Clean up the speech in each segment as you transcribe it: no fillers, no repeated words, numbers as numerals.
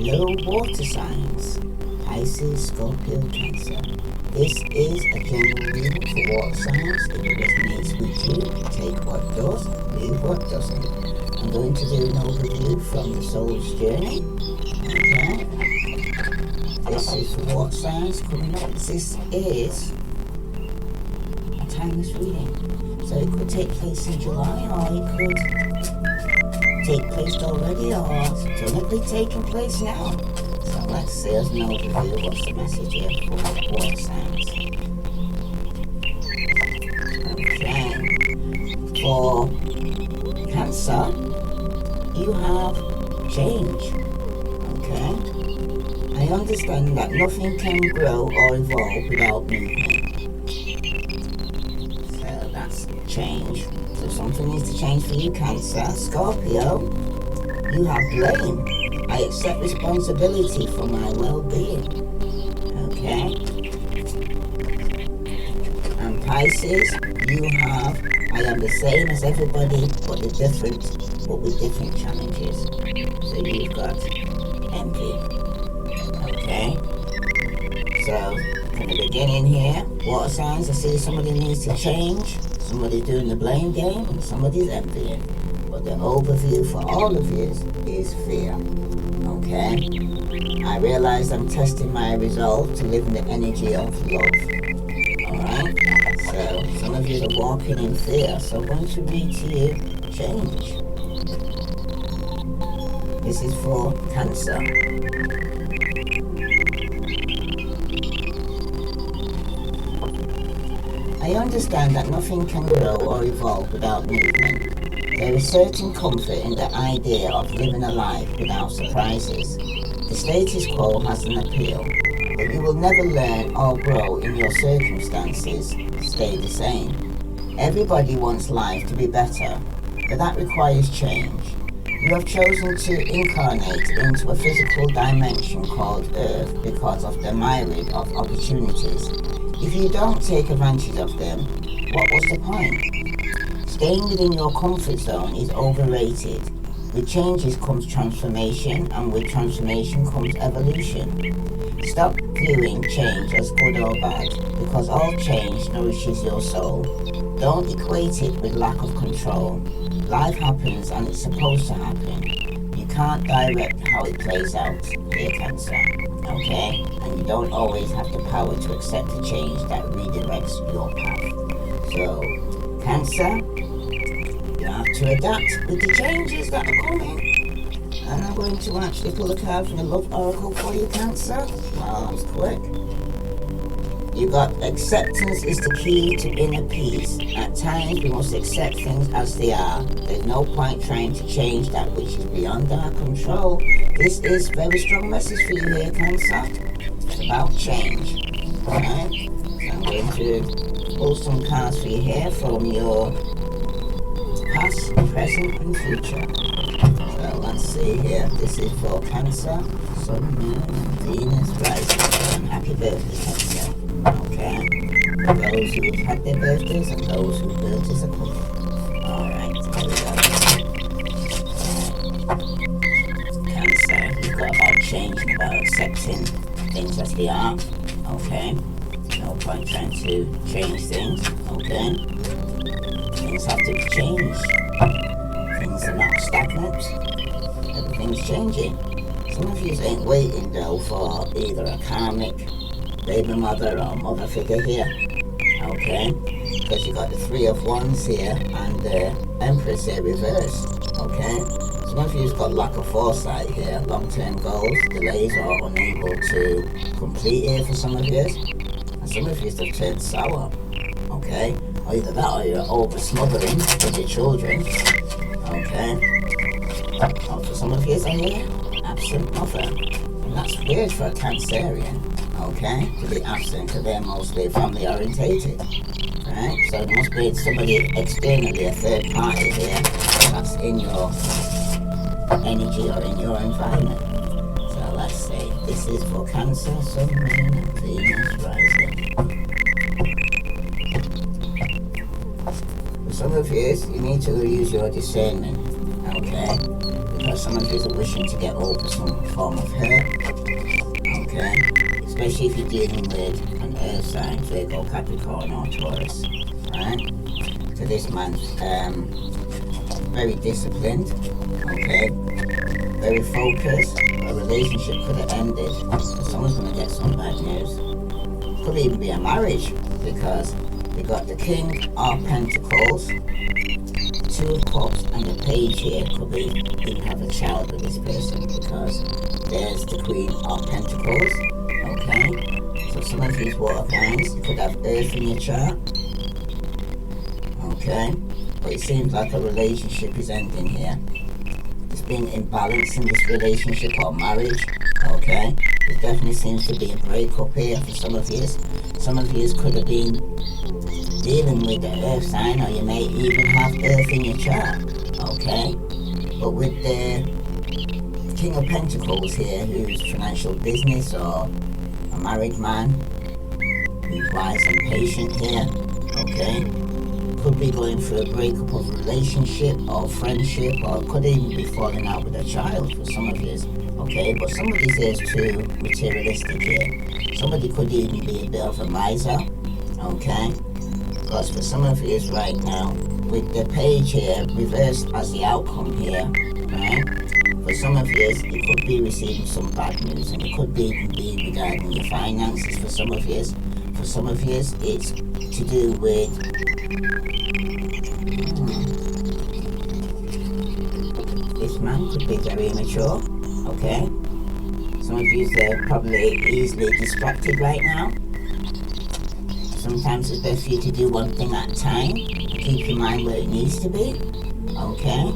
Hello, water signs. Pisces, Scorpio, Cancer. This is a general reading for water signs. If it resonates with you, take what does, leave what doesn't. I'm going to do an overview from the soul's journey. Okay. This is for water signs coming up. This is a timeless reading. So it could take place in July, or it could take place already, or currently taking place now. So let's see as an overview what's the message here for water signs. Okay. For Cancer, you have change. Okay. I understand that nothing can grow or evolve without movement. So that's change. So something needs to change for you, Cancer. Scorpio, you have blame. I accept responsibility for my well-being. Okay. And Pisces, you have, I am the same as everybody, but with different challenges. So you've got envy. Okay. So from the beginning here, water signs, I see somebody needs to change. Somebody's doing the blame game and somebody's envying. But the overview for all of you is fear. Okay? I realize I'm testing my resolve to live in the energy of love. Alright? So some of you are walking in fear. So I'm going to read to you change. This is for Cancer. I understand that nothing can grow or evolve without movement. There is certain comfort in the idea of living a life without surprises. The status quo has an appeal, but you will never learn or grow in your circumstances stay the same. Everybody wants life to be better, but that requires change. You have chosen to incarnate into a physical dimension called Earth because of the myriad of opportunities. If you don't take advantage of them, what was the point? Staying within your comfort zone is overrated. With changes comes transformation, and with transformation comes evolution. Stop viewing change as good or bad, because all change nourishes your soul. Don't equate it with lack of control. Life happens and it's supposed to happen. You can't direct how it plays out, dear Cancer. Okay? And you don't always have the power to accept the change that redirects your path. So, Cancer, you have to adapt with the changes that are coming. And I'm going to actually pull a card from the Love Oracle for you, Cancer. Wow, that was quick. You got acceptance is the key to inner peace. At times we must accept things as they are. There's no point trying to change that which is beyond our control. This is a very strong message for you here, Cancer. It's about change. Alright? So I'm going to pull some cards for you here from your past, present and future. So let's see here. This is for Cancer, Sun, Moon, and Venus rising. And happy birthday, Cancer. Okay, those who had their birthdays and those whose birthdays are coming. Alright, there we go. Cancer, you've got about change and about accepting things as they are. Okay, no point trying to change things. Okay, things have to change. Things are not stagnant. Everything's changing. Some of you ain't waiting though for either a karmic baby mother or mother figure here, okay? Because you got the Three of Wands here and the Empress here reversed, okay? Some of you's got lack of foresight here, long-term goals, delays or unable to complete here for some of you. And some of you have turned sour, okay? Or either that or you're over-smothering with your children, okay? Or for some of you here, absent mother. And that's weird for a Cancerian. Okay, to be absent because they're mostly family orientated, right? So there must be somebody externally, a third party here, that's in your energy or in your environment. So let's see, this is for Cancer, Sun, Moon, and Venus rising. For some of you need to use your discernment, okay? because some of you are wishing to get over some form of hurt, okay? Especially if you're dealing with an earth sign, Virgo, Capricorn or Taurus, right? So this man's very disciplined, okay? Very focused. A relationship could have ended. So someone's going to get some bad news. Could even be a marriage, because we got the King of Pentacles, Two of Cups, and the Page here. Could be even have a child with this person, because there's the Queen of Pentacles, okay? So some of these water signs, you could have Earth in your chart, okay? But it seems like a relationship is ending here. There's been imbalance in this relationship or marriage, okay? There definitely seems to be a breakup here for some of you. Some of you could have been dealing with the earth sign, or you may even have earth in your chart, okay? But with the King of Pentacles here, who's financial business or a married man, who's wise and patient here, okay? Could be going through a breakup of relationship or friendship, or could even be falling out with a child for some of you, okay? But somebody says too materialistic here. Somebody could even be a bit of a miser, okay? Because for some of you right now, with the Page here reversed as the outcome here, right? For some of you, you could be receiving some bad news, and it could be even be regarding your finances for some of you. For some of you, it's to do with this man could be very immature, okay? Some of you are probably easily distracted right now. Sometimes it's best for you to do one thing at a time. Keep your mind where it needs to be, okay?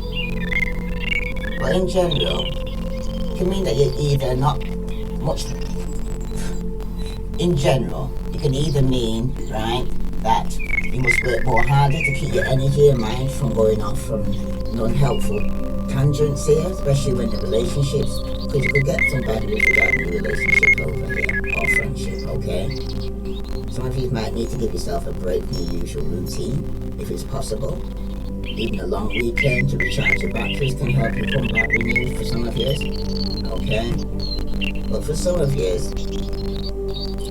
But in general, it can mean that you're either not much... In general, it can either mean, right, that you must work more harder to keep your energy and mind from going off from non-helpful tangents here, especially when the relationships, because you could get some bad news regarding the relationship over here, or friendship, okay? Some of you might need to give yourself a break from your usual routine, if it's possible. Even a long weekend to recharge your batteries can help you come back renewed for some of you, okay? But for some of you,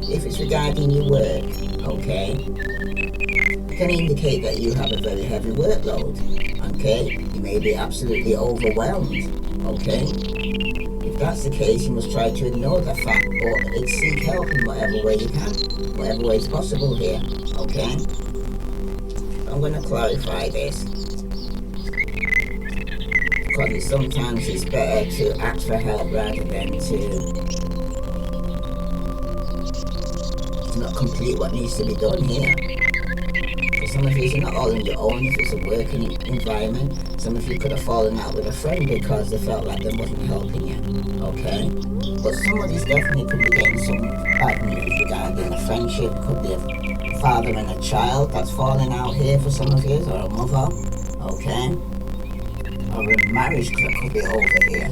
if it's regarding your work, okay, it can indicate that you have a very heavy workload, okay? You may be absolutely overwhelmed, okay? If that's the case, you must try to ignore the fact, or seek help in whatever way you can, whatever way is possible here, okay? I'm going to clarify this, because sometimes it's better to ask for help rather than to not complete what needs to be done here. For some of you, you're not all on your own if it's a working environment. Some of you could have fallen out with a friend because they felt like they wasn't helping you, okay? But somebody's definitely could be getting some bad news regarding a friendship. It could be a father and a child that's falling out here for some of you, or a mother, okay? Or a marriage that could be over here.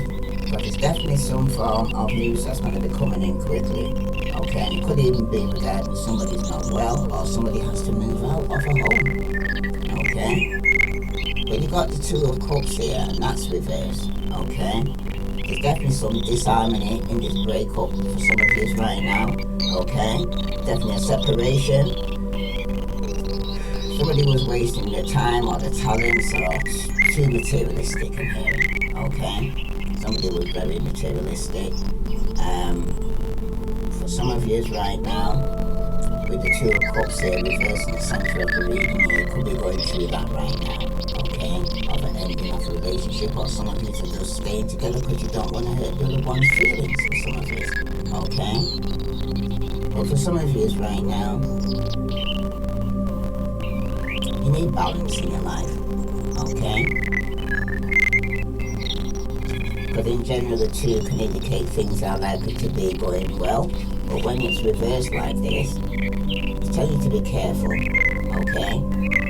But there's definitely some form of news that's going to be coming in quickly, okay? And it could even be regarding somebody's not well, or somebody has to move out of a home, okay? But you got the Two of Cups here, and that's reversed, okay? There's definitely some disharmony in this breakup for some of you right now, okay? Definitely a separation. Somebody was wasting their time or their talents, or too materialistic in here, okay? Somebody was very materialistic. For some of you right now, with the Two of Cups here, reversed in the center of the reading here, you could be going through that right now, okay? Of an ending of a relationship, or some of you are just staying together because you don't want to hurt the other one's feelings, for some of you, okay? But for some of you right now, you need balance in your life, okay? But in general, the two can indicate things are likely to be going well. But when it's reversed like this, it's telling you to be careful, okay?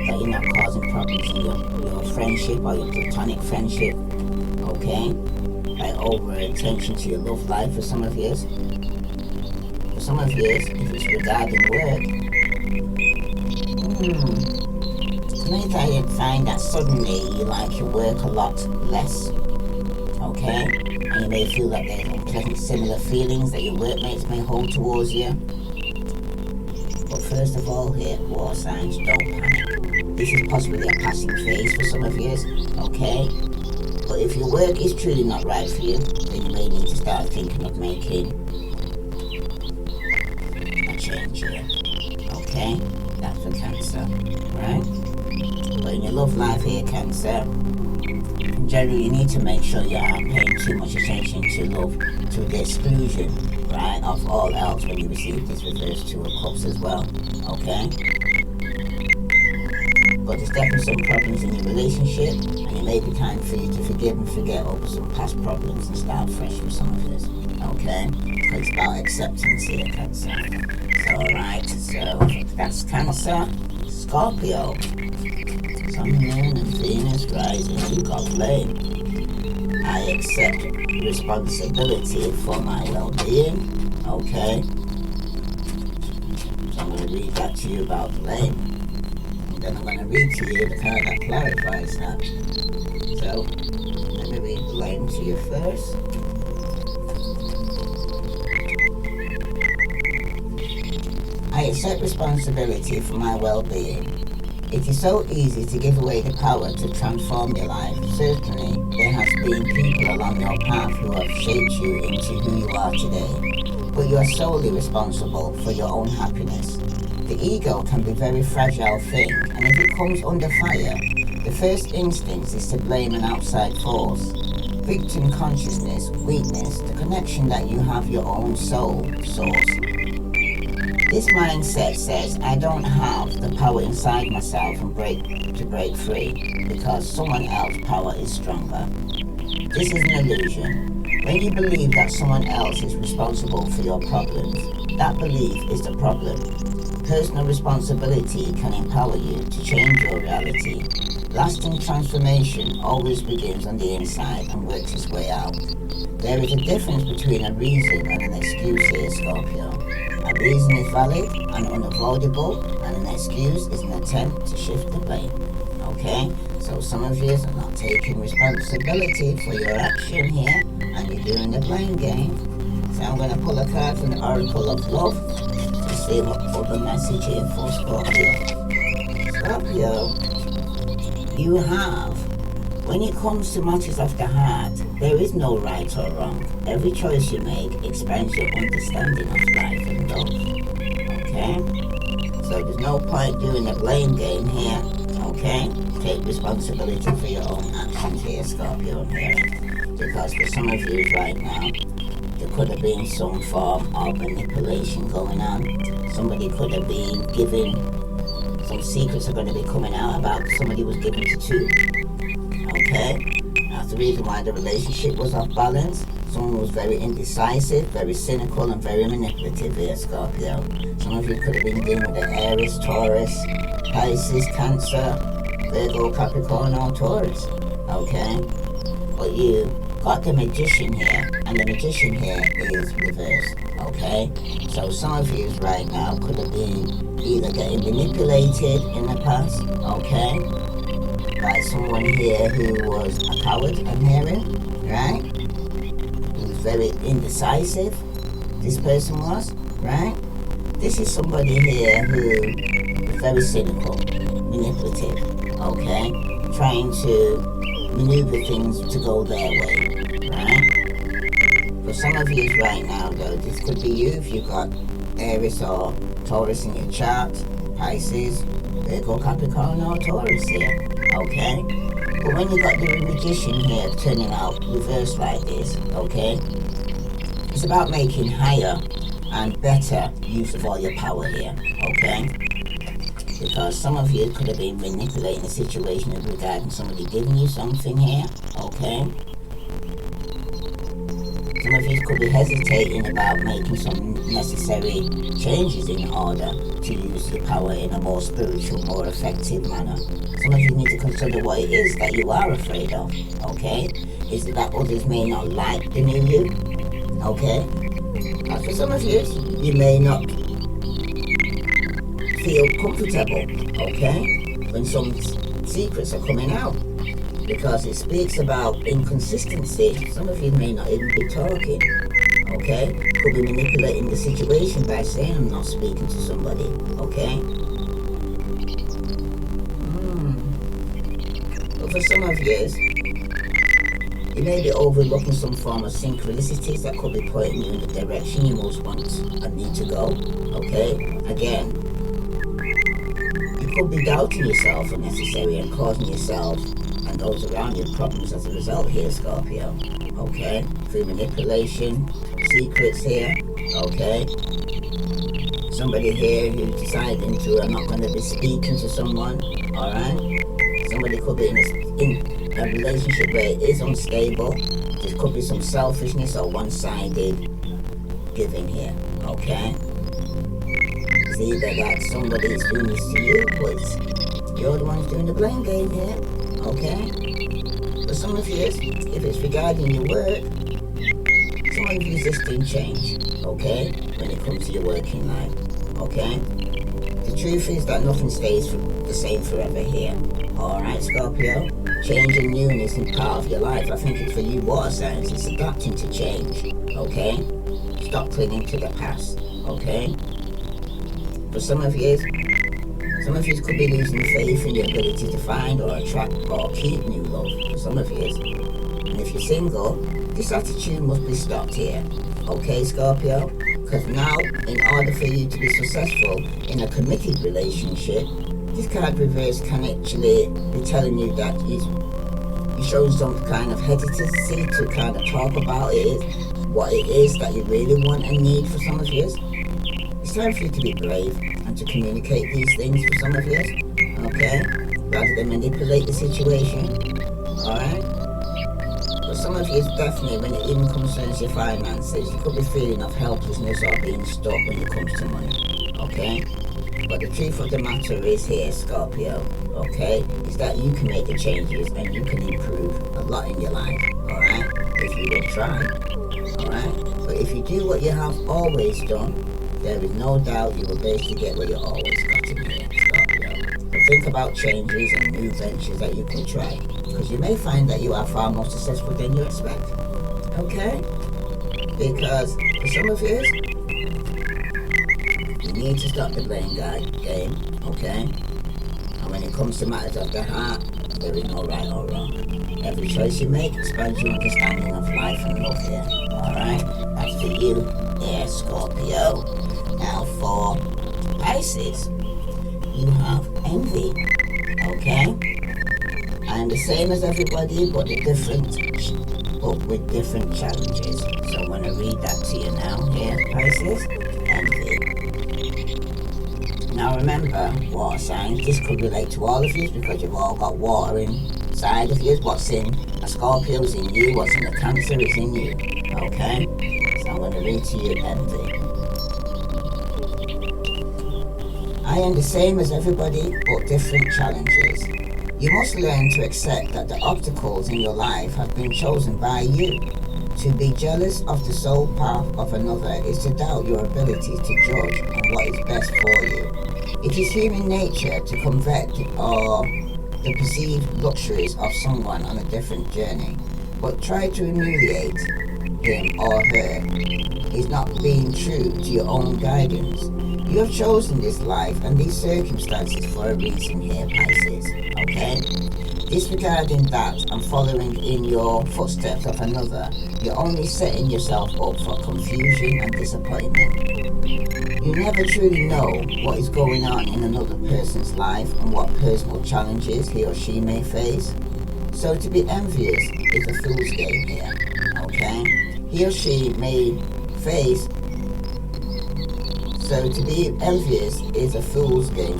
That you're not causing problems in your friendship or your platonic friendship, okay? By over attention to your love life for some of you. For some of you, if it's regarding work, tonight I find that suddenly you like your work a lot less. okay? And you may feel that there's unpleasant similar feelings that your workmates may hold towards you. But first of all here, water signs, don't panic. This is possibly a passing phase for some of you, okay? But if your work is truly not right for you, then you may need to start thinking of making a change here, okay? That's for Cancer, right? But in your love life here, Cancer, generally you need to make sure you aren't paying too much attention to love to the exclusion, right, of all else when you receive this reverse Two of Cups as well, okay? But there's definitely some problems in your relationship, and it may be time for you to forgive and forget over some past problems and start fresh with some of this, okay? Because it's about acceptance here, Cancer. So, alright, so that's Cancer. Scorpio. Sun, Moon, and Venus rising. You got Flame. I accept responsibility for my well-being, okay? So I'm going to read that to you about Flame. Then I'm going to read to you the card that clarifies that. So, let me read Flame to you first. I accept responsibility for my well-being. It is so easy to give away the power to transform your life. Certainly, there has been people along your path who have shaped you into who you are today. But you are solely responsible for your own happiness. The ego can be a very fragile thing, and if it comes under fire, the first instinct is to blame an outside force. Victim consciousness, weakness, the connection that you have your own soul source. This mindset says, I don't have the power inside myself and to break free because someone else's power is stronger. This is an illusion. When you believe that someone else is responsible for your problems, that belief is the problem. Personal responsibility can empower you to change your reality. Lasting transformation always begins on the inside and works its way out. There is a difference between a reason and an excuse here, Scorpio. A reason is valid and unavoidable, and an excuse is an attempt to shift the blame. Okay? So some of you are not taking responsibility for your action here, and you're doing the blame game. So I'm going to pull a card from the Oracle of Love to see what other message here for Scorpio. Scorpio, you have, when it comes to matters of the heart, there is no right or wrong. Every choice you make expands your understanding of life and love. Okay? So there's no point doing a blame game here. Okay? Take responsibility for your own actions here, Scorpio, here. Because for some of you right now, there could have been some form of manipulation going on. Somebody could have been giving, some secrets are going to be coming out about somebody was given to two. Okay? That's the reason why the relationship was off balance. Someone was very indecisive, very cynical, and very manipulative here, Scorpio. Some of you could have been dealing with the Aries, Taurus, Pisces, Cancer, Virgo, Capricorn, or Taurus. Okay? But you got the Magician here, and the Magician here is reversed. Okay? So some of you right now could have been either getting manipulated in the past, okay, by someone here who was a coward, I'm hearing, right? Who was very indecisive, this person was, right? This is somebody here who is very cynical, manipulative, okay? Trying to maneuver things to go their way, right? For some of you right now though, this could be you if you've got Aries or Taurus in your chart, Pisces, Virgo, Capricorn, or Taurus here. Okay? But when you got the Magician here turning out reversed like this, okay? It's about making higher and better use of all your power here, okay? Because some of you could have been manipulating the situation regarding somebody giving you something here, okay? Some of you could be hesitating about making some necessary changes in order to use your power in a more spiritual, more effective manner. Some of you need to consider what it is that you are afraid of, okay? Is it that others may not like the new you, okay? And for some of you, you may not feel comfortable, okay? When some secrets are coming out, because it speaks about inconsistency. Some of you may not even be talking, okay? Could be manipulating the situation by saying I'm not speaking to somebody, okay? But for some of you, you may be overlooking some form of synchronicities that could be pointing you in the direction you most want and need to go, okay? Again, you could be doubting yourself unnecessarily and causing yourself and those around you problems as a result here, Scorpio, okay? Through manipulation, secrets here, okay? Somebody here who's deciding to, I'm not going to be speaking to someone, alright? Somebody could be in a relationship where it is unstable. There could be some selfishness or one-sided giving here, okay? It's either that somebody is doing this to you, but you're the one who's doing the blame game here, okay? For some of you, if it's regarding your work, some of you resisting change, okay? When it comes to your working life, okay? The truth is that nothing stays the same forever here. Alright, Scorpio, change and newness is part of your life. I think it's for you water signs, it's adapting to change, okay? Stop clinging to the past, okay? For some of you could be losing faith in your ability to find or attract or keep new love, for some of you. And if you're single, this attitude must be stopped here, okay, Scorpio? Because now, in order for you to be successful in a committed relationship, this card reverse can actually be telling you that you're showing some kind of hesitancy to kind of talk about what it is that you really want and need for some of you. It's time for you to be brave and to communicate these things for some of you, okay? Rather than manipulate the situation, alright? For some of you, definitely, when it even concerns your finances, you could be feeling of helplessness or being stuck when it comes to money, okay? But the truth of the matter is here, Scorpio, okay, is that you can make the changes and you can improve a lot in your life, alright? If you will try, alright? But if you do what you have always done, there is no doubt you will basically get where you always got to be, Scorpio. But think about changes and new ventures that you can try, because you may find that you are far more successful than you expect, okay? Because for some of you, you need to stop the blame game, okay? And when it comes to matters of the heart, there is no right or wrong. Every choice you make expands your understanding of life and love here, alright? That's for you, there, Scorpio. Now for Pisces, you have envy, okay? I'm the same as everybody, but with different challenges. So I'm going to read that to you now. Here, Pisces, envy. Now remember, water signs, this could relate to all of you because you've all got water inside of you. What's in a Scorpio is in you, what's in a Cancer is in you, okay? So I'm going to read to you envy. I am the same as everybody, but different challenges. You must learn to accept that the obstacles in your life have been chosen by you. To be jealous of the soul path of another is to doubt your ability to judge what is best for you. It is human nature to covet or the perceived luxuries of someone on a different journey, but try to humiliate him or her is not being true to your own guidance. You have chosen this life and these circumstances for a reason here, Pisces, okay? Disregarding that and following in your footsteps of another, you're only setting yourself up for confusion and disappointment. You never truly know what is going on in another person's life and what personal challenges he or she may face. So to be envious is a fool's game here, okay? He or she may face. So to be envious is a fool's game,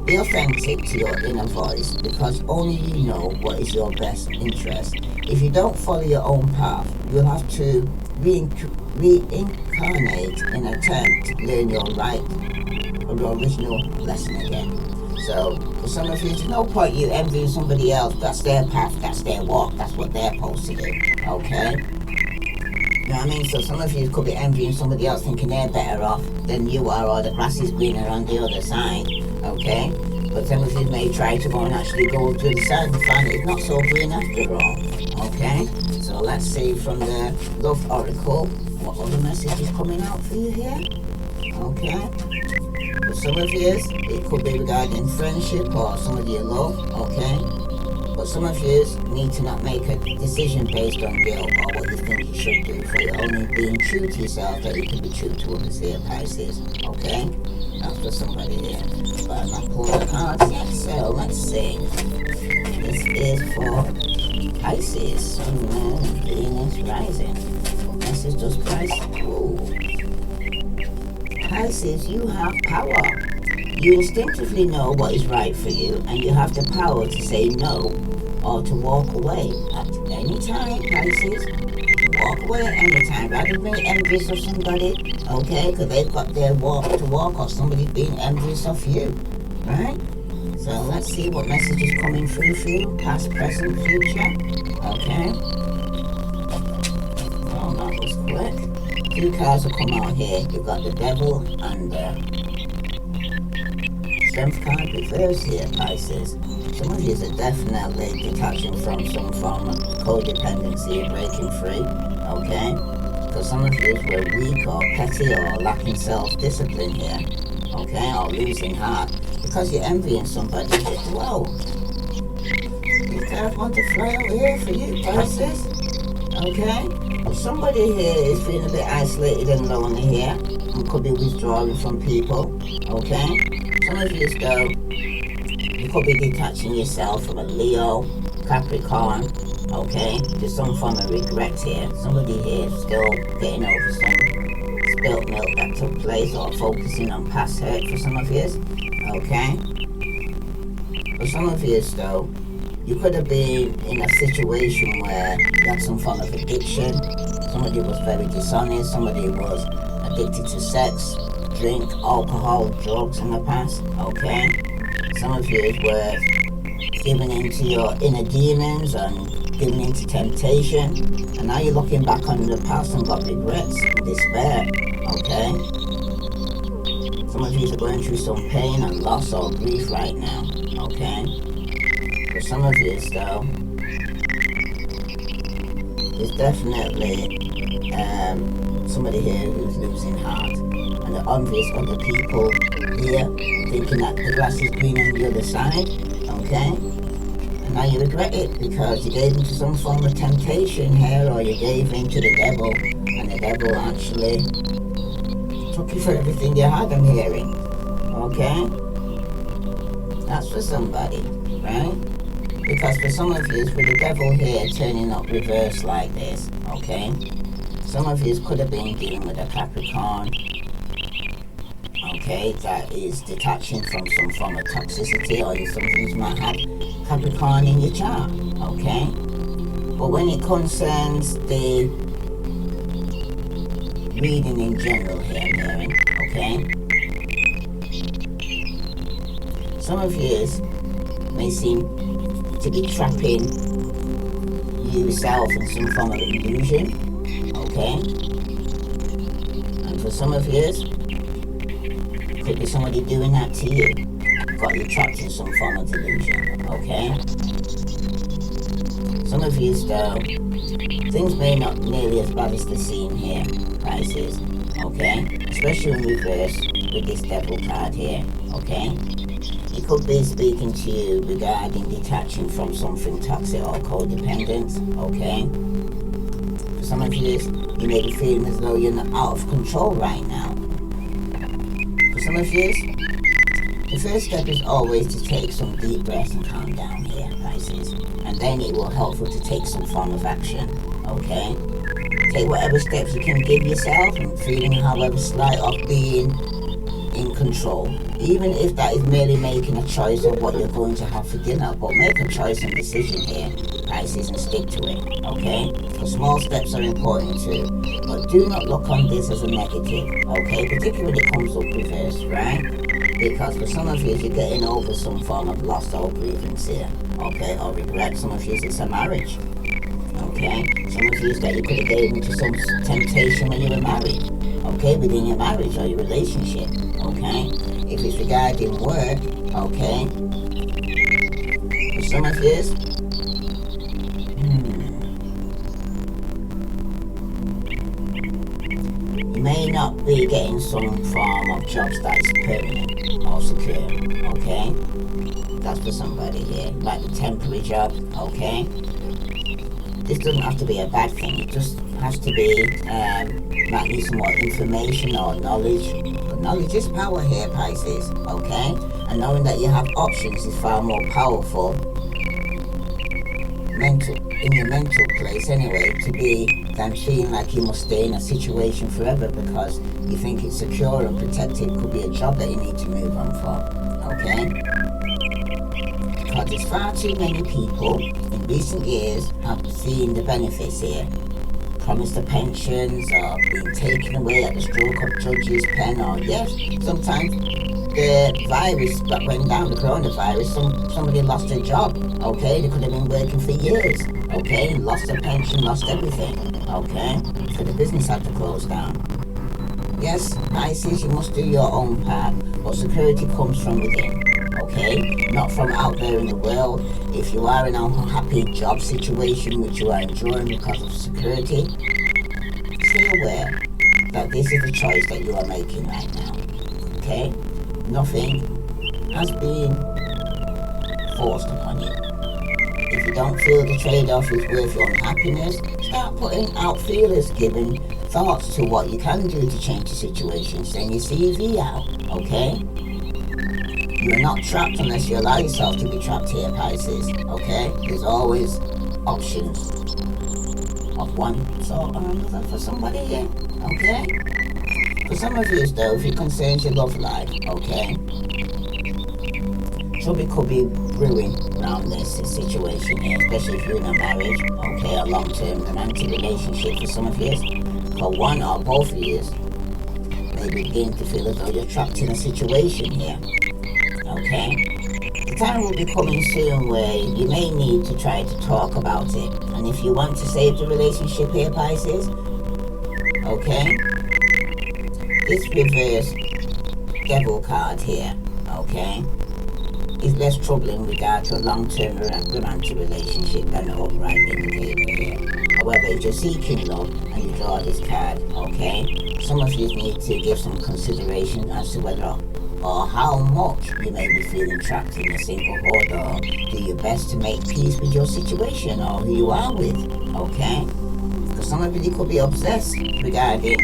Be authentic to your inner voice because only you know what is your best interest. If you don't follow your own path, you'll have to reincarnate in an attempt to learn your original lesson again. So for some of you, there's no point you envying somebody else. That's their path, that's their walk, that's what they're supposed to do, okay? You know what I mean? So some of you could be envying somebody else thinking they're better off than you are or the grass is greener on the other side, okay? But some of you may try to go and actually go to the side and find it's not so green after all. Okay? So let's see from the Love Oracle what other message is coming out for you here. Okay? For some of you, it could be regarding friendship or somebody you love. Okay? But some of you need to not make a decision based on guilt or what you think you should do. For you're only being true to yourself that you can be true to others here, Pisces. Okay? That's for somebody here. But I'm not pulling the cards yet, so let's see. This is for Pisces, Sun, Moon, Venus, Rising. What message does Pisces? Ooh. Pisces, you have power. You instinctively know what is right for you, and you have the power to say no or to walk away at any time, Pisces. Walk away at any time. Rather than being envious of somebody, okay, because they've got their walk to walk, or somebody's being envious of you, right? So let's see what message is coming through for you, past, present, future, okay? Oh, that was quick. Two cards will come out here. You've got the Devil and the Strength card reverse here, Pisces. Some of you are definitely detaching from some form of codependency and breaking free, okay? Because some of you were weak or petty or lacking self-discipline here, okay? Or losing heart. Because you're envying somebody, whoa. These cards want to fly out here for you, Pisces, okay? But somebody here is feeling a bit isolated and lonely here and could be withdrawing from people, okay? Some of you though, you could be detaching yourself from a Leo, Capricorn, okay? There's some form of regret here. Somebody here is still getting over some spilt milk that took place or focusing on past hurt for some of you, okay? For some of you though, you could have been in a situation where you had some form of addiction. Somebody was very dishonest, somebody was addicted to sex, drink, alcohol, drugs in the past, okay? Some of you were giving into your inner demons and giving into temptation, and now you're looking back on the past and got regrets, despair, okay? Some of you are going through some pain and loss or grief right now, okay? For some of you though, there's definitely somebody here who's losing heart. And the obvious other people here thinking that the grass is green on the other side, okay? And now you regret it because you gave into some form of temptation here, or you gave into the devil, and the devil actually took you for everything you had, I'm hearing, okay? That's for somebody, right? Because for some of you, with the devil here turning up reverse like this, okay? Some of you could have been dealing with a Capricorn, okay, that is detaching from some form of toxicity, or some of you might have Capricorn in your chart, okay? But when it concerns the reading in general here, I'm hearing, okay? Some of you may seem to be trapping yourself in some form of illusion, okay? And for some of you, could be somebody doing that to you. Got you trapped in some form of delusion, okay? Some of you though, things may not nearly as bad as they seem here, Pisces, okay? Especially in reverse with this devil card here, okay? He could be speaking to you regarding detaching from something toxic or codependent, okay? For some of you, you may be feeling as though you're not out of control right now. For some of you, the first step is always to take some deep breaths and calm down here, Pisces. And then it will help you to take some form of action, okay? Take whatever steps you can give yourself and feeling however slight of being in control. Even if that is merely making a choice of what you're going to have for dinner, but make a choice and decision here, Pisces, and stick to it, okay? The small steps are important too, but do not look on this as a negative, okay? Particularly when it comes up reverse, right? Because for some of you, you're getting over some form of loss or grievance here, okay? Or regret. Some of you, it's a marriage, okay? Some of you, that you could have gave into some temptation when you were married, okay? Within your marriage or your relationship, okay? if it's regarding work, okay? For some of you, you may not be getting some form of jobs that is permanent or secure, okay? That's for somebody here, like a temporary job, okay? This doesn't have to be a bad thing, it just has to be, might need some more information or knowledge. But knowledge is power here, Pisces, okay? And knowing that you have options is far more powerful in your mental place anyway, to be than feeling like you must stay in a situation forever because you think it's secure and protected. Could be a job that you need to move on for, okay? Because there's far too many people in recent years have seen the benefits here. Promised the pensions or being taken away at the stroke of judge's pen, or yes, sometimes the virus that went down, the coronavirus, somebody lost their job, okay? They could have been working for years, okay? Lost their pension, lost everything, okay? So the business had to close down. Yes, Pisces, you must do your own part, but security comes from within, okay? Not from out there in the world. If you are in an unhappy job situation which you are enduring because of security, stay aware that this is the choice that you are making right now, okay? Nothing has been forced upon you. If you don't feel the trade-off is worth your unhappiness, start putting out feelers, giving thoughts to what you can do to change the situation. Send your CV out, okay? You're not trapped unless you allow yourself to be trapped here, Pisces, okay? There's always options of one sort or another for somebody here, okay? For some of you, though, if it concerns your love life, okay? Trouble could be brewing around this situation here, especially if you're in a marriage, okay? A long-term romantic relationship for some of you. For one or both of you, may begin to feel as though you're trapped in a situation here. Okay? The time will be coming soon where you may need to try to talk about it. And if you want to save the relationship here, Pisces, okay? This reverse devil card here, okay, is less trouble in regard to a long-term romantic relationship than the upright indicator here. However, if you're seeking love and you draw this card, okay, some of you need to give some consideration as to whether or how much you may be feeling trapped in a single hold, or do your best to make peace with your situation or who you are with, okay? Because some of you could be obsessed regarding,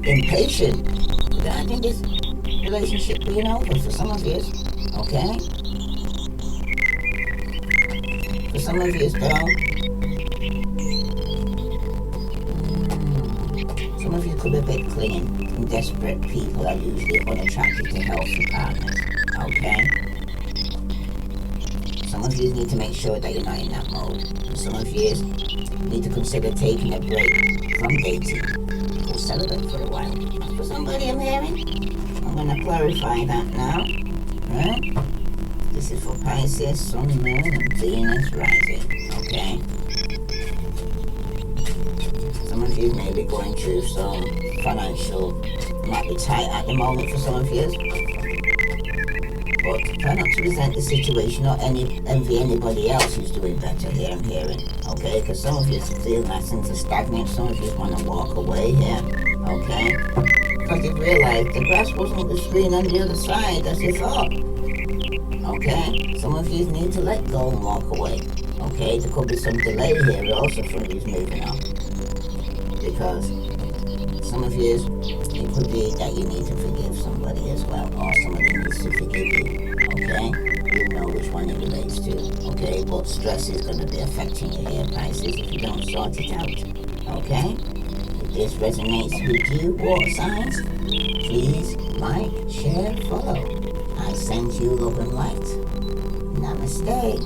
impatient regarding this relationship being over for some of you, okay? For some of you, though, some of you could be a bit clinging. Desperate people are usually unattracted to healthy partners, okay? Some of you need to make sure that you're not in that mode. Some of you need to consider taking a break from dating or celibate for a while. For somebody I'm hearing, I'm going to clarify that now, right? This is for Pisces, Sun, Moon, and Venus rising, okay? Some of you may be going through some financial, might be tight at the moment for some of you, but try not to resent the situation or envy anybody else who's doing better here, I'm hearing, okay? Because some of you feel that things are stagnant, some of you want to walk away here, okay? Because you've realized the grass wasn't the green on the other side as you thought, okay? Some of you need to let go and walk away, okay? There could be some delay here also from you moving on. Because some of you, it could be that you need to forgive somebody as well, or somebody needs to forgive you, okay? You know which one it relates to, okay? But stress is going to be affecting you here, Pisces, if you don't sort it out, okay? If this resonates with you, water signs, please like, share, follow. I send you love and light. Namaste.